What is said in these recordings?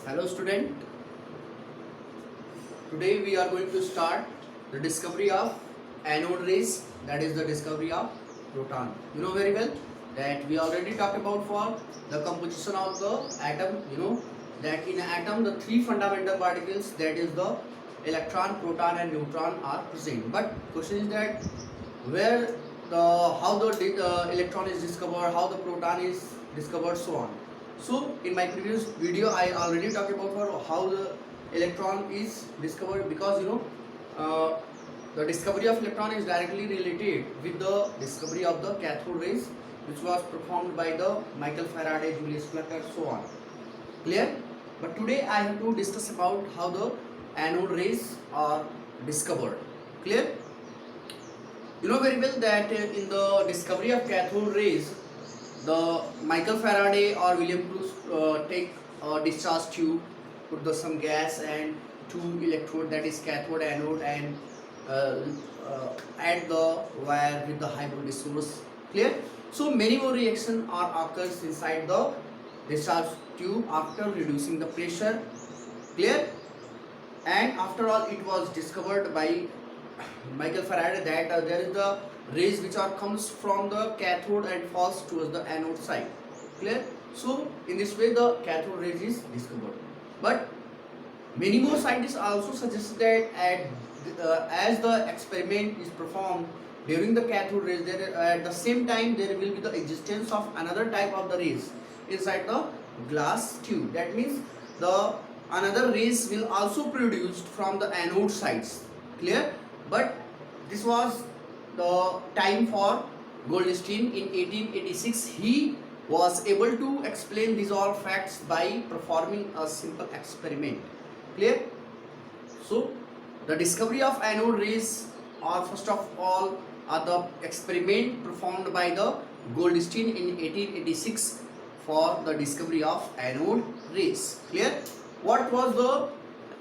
Hello student, today we are going to start the discovery of anode rays, that is the discovery of proton. You know very well that we already talked about for the composition of the atom. You know that in an atom the three fundamental particles, that is the electron, proton and neutron, are present. But question is that where how the electron is discovered, how the proton is discovered, so on. So in my previous video I already talked about for how the electron is discovered, because uh, the discovery of electron is directly related with the discovery of the cathode rays, which was performed by the Michael Faraday, Julius Clerk, and so on. Clear? But today I have to discuss about how the anode rays are discovered. Clear? You know very well that in the discovery of cathode rays, the Michael Faraday or William Crookes take a discharge tube, put some gas and two electrode, that is cathode, anode, and uh, add the wire with the high voltage source. Clear? So many more reaction are occurs inside the discharge tube after reducing the pressure. Clear? And after all, it was discovered by Michael Faraday that there is the rays which are comes from the cathode and falls towards the anode side. Clear? So in this way the cathode rays is discovered. But many more scientists also suggest that as the experiment is performed during the cathode rays, there at the same time there will be the existence of another type of the rays inside the glass tube. That means the another rays will also produced from the anode sides. Clear? But this was the time for Goldstein in 1886. He was able to explain these all facts by performing a simple experiment. Clear? So the discovery of anode rays are first of all the experiment performed by the Goldstein in 1886 for the discovery of anode rays. Clear? What was the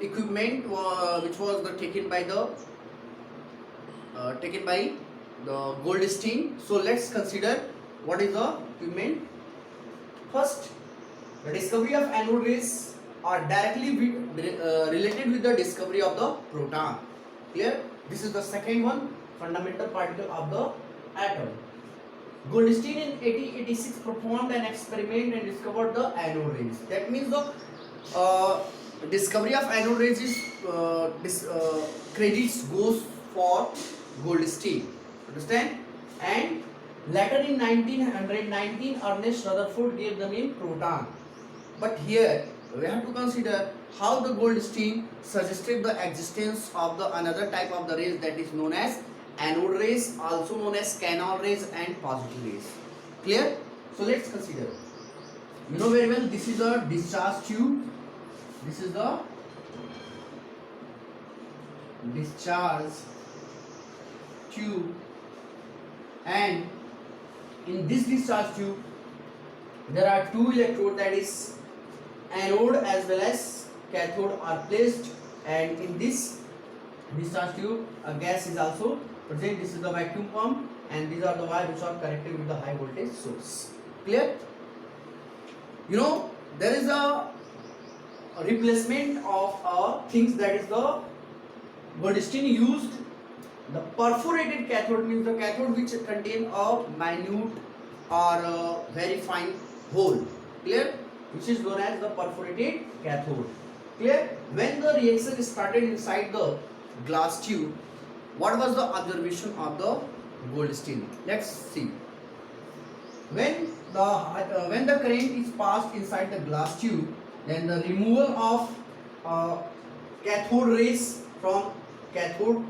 equipment which was taken by the Goldstein? So let's consider what is the equipment. First, the discovery of anode rays are directly related with the discovery of the proton. Clear? This is the second one, fundamental particle of the atom. Goldstein in 1886 performed an experiment and discovered the anode rays. That means the discovery of anode rays is credits goes for Goldstein. Understand? And later in 1919, Ernest Rutherford gave the name proton. But here we have to consider how the Goldstein suggested the existence of the another type of the rays, that is known as anode rays, also known as canal rays and positive rays. Clear? So let's consider. You know very well, this is a discharge tube. This is the discharge tube, and in this discharge tube there are two electrodes, that is anode as well as cathode are placed, and in this discharge tube a gas is also present. This is the vacuum pump and these are the wires which are connected with the high voltage source. Clear? You know there is a replacement of things, that is the Goldstein used the perforated cathode, means the cathode which contain a minute or a very fine hole. Clear? Which is known as the perforated cathode. Clear? When the reaction started inside the glass tube, what was the observation of the Goldstein? Let's see. When the current is passed inside the glass tube, then the removal of cathode rays from cathode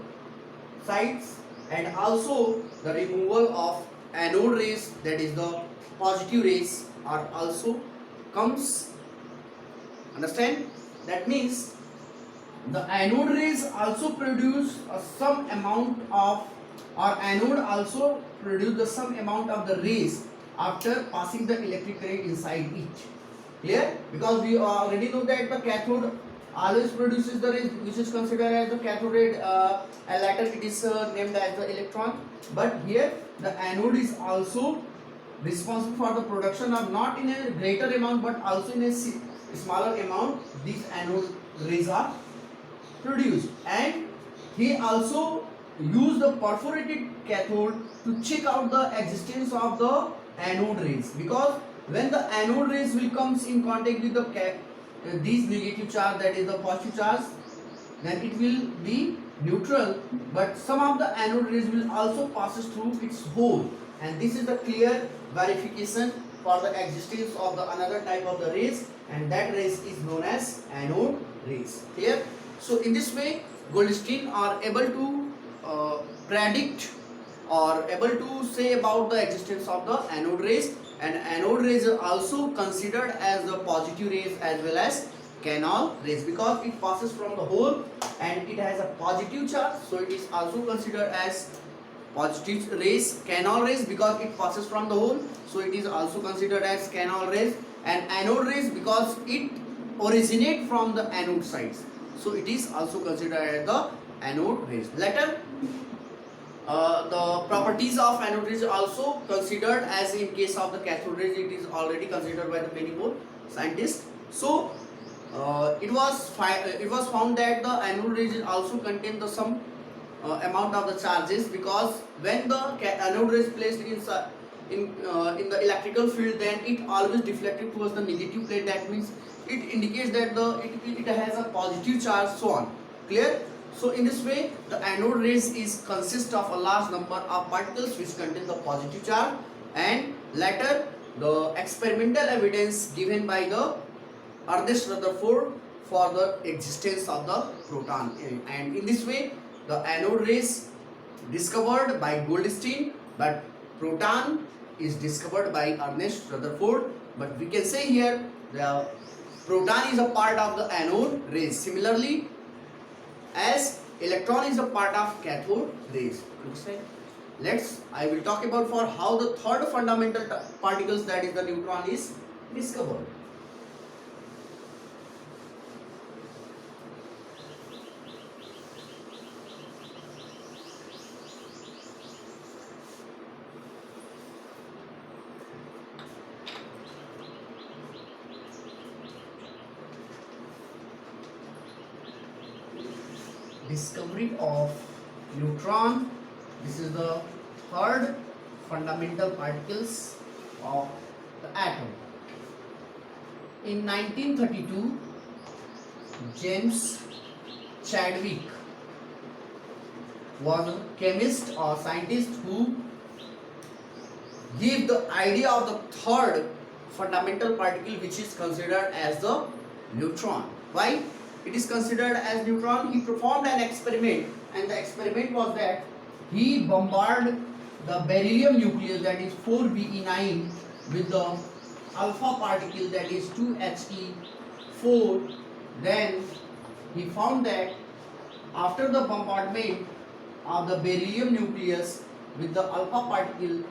sides and also the removal of anode rays, that is the positive rays, are also comes. Understand? That means the anode rays also produce some amount of, or anode also produce the some amount of the rays after passing the electric current inside it. Clear? Because we already know that the cathode always produces the rays which is considered as the cathode ray, and later it is named as the electron. But here the anode is also responsible for the production of, not in a greater amount but also in a smaller amount these anode rays are produced. And he also used the perforated cathode to check out the existence of the anode rays, because when the anode rays will comes in contact with the these negative charge, that is the positive charge, then it will be neutral, but some of the anode rays will also passes through its hole, and this is the clear verification for the existence of the another type of the rays, and that rays is known as anode rays. Clear? So in this way Goldstein are able to predict or able to say about the existence of the anode rays, and anode rays are also considered as the positive rays as well as canal rays, because it passes from the hole and it has a positive charge, so it is also considered as positive rays. Canal rays because it passes from the hole, so it is also considered as canal rays. And anode rays because it originate from the anode sides, so it is also considered as the anode rays. Later the properties of anode rays are also considered, as in case of the cathode rays it is already considered by the many more scientists. So it was found that the anode rays also contain the some amount of the charges, because when the anode rays placed in the electrical field, then it always deflected towards the negative plate. That means it indicates that it has a positive charge, so on. Clear? So in this way the anode rays is consist of a large number of particles which contain the positive charge, and later the experimental evidence given by the Ernest Rutherford for the existence of the proton, and in this way the anode rays discovered by Goldstein, but proton is discovered by Ernest Rutherford. But we can say here the proton is a part of the anode rays, similarly as electron is a part of cathode rays. I will talk about for how the third fundamental particles, that is the neutron, is discovered. Discovery of neutron. This is the third fundamental particles of the atom. In 1932, James Chadwick was a chemist or scientist who gave the idea of the third fundamental particle, which is considered as the neutron. Why it is considered as neutron? He performed an experiment, and the experiment was that he bombarded the beryllium nucleus, that is 4Be9, with the alpha particle, that is 2He4. Then he found that after the bombardment of the beryllium nucleus with the alpha particle,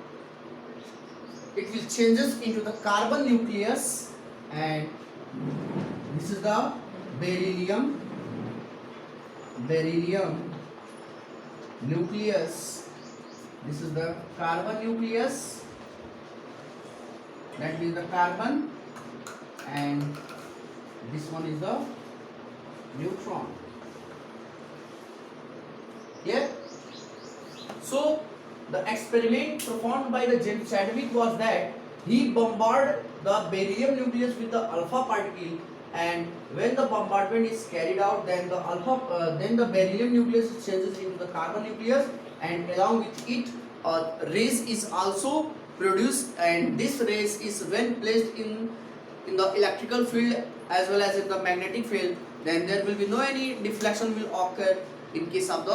it will changes into the carbon nucleus, and this is the beryllium nucleus. This is the carbon nucleus, that means the carbon, and this one is the neutron. Yeah. So the experiment performed by the James Chadwick was that he bombarded the beryllium nucleus with the alpha particle, and when the bombardment is carried out, then the beryllium nucleus changes into the carbon nucleus, and along with it rays is also produced, and this rays is when placed in the electrical field as well as in the magnetic field, then there will be no any deflection will occur in case of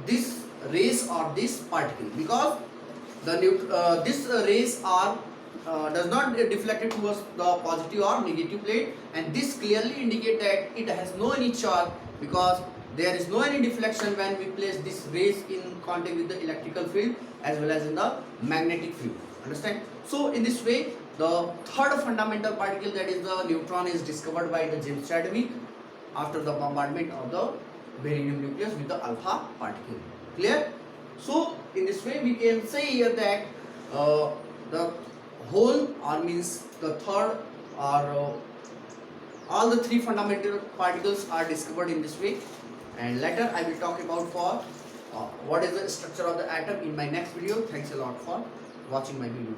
this rays or this particle, because this rays are does not deflect towards the positive or negative plate, and this clearly indicate that it has no any charge, because there is no any deflection when we place this rays in contact with the electrical field as well as in the magnetic field. Understand? So in this way the third fundamental particle, that is the neutron, is discovered by the James Chadwick after the bombardment of the beryllium nucleus with the alpha particle. Clear? So in this way we can say here that the whole, or means the third or all the three fundamental particles are discovered in this way, and later I will talk about for what is the structure of the atom in my next video. Thanks a lot for watching my video.